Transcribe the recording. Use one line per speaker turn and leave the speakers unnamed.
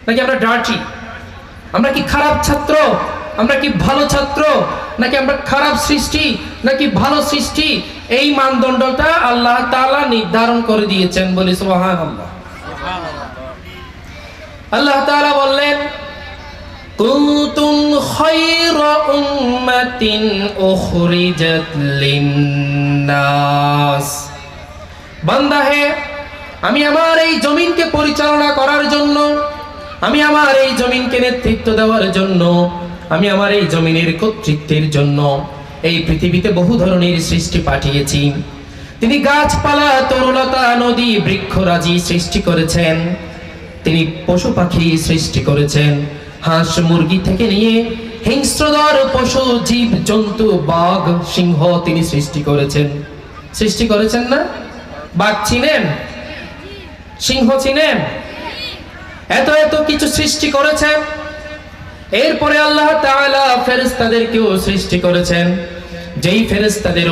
নাকি আমরা ডার্টি? আমরা কি খারাপ ছাত্র, আমরা কি ভালো ছাত্র, নাকি আমরা খারাপ সৃষ্টি নাকি ভালো সৃষ্টি? এই মানদণ্ডটা আল্লাহ তাআলা নির্ধারণ করে দিয়েছেন, বলি সুবহানাল্লাহ। আল্লাহ তাআলা বললেন, কুনতুম খায়রা উম্মাতিন উখরিজাত লিন-নাস। বান্দা হে, আমি আমার এই জমিনকে পরিচালনা করার জন্য, আমি আমার এই জমিনকে নেতৃত্ব দেওয়ার জন্য, আমি আমার এই জমিনের কর্তৃত্বের জন্য এই পৃথিবীতে বহু ধরনের সৃষ্টি পাঠিয়েছি। তিনি গাছপালা, তরুলতা, নদী, বৃক্ষরাজি সৃষ্টি করেছেন। তিনি পশু পাখি সৃষ্টি করেছেন, হাঁস মুরগি থেকে নিয়ে হিংস্রধর পশু জীব জন্তু, বাঘ সিংহ তিনি সৃষ্টি করেছেন। সৃষ্টি করেছেন না? বাঘ চিনেন? সিংহ চিনেন? এত এত কিছু সৃষ্টি করেছেন। এরপরে আল্লাহ তাআলা ফেরেশতাদেরকেও সৃষ্টি করেছেন, যেই ফেরেশতাদের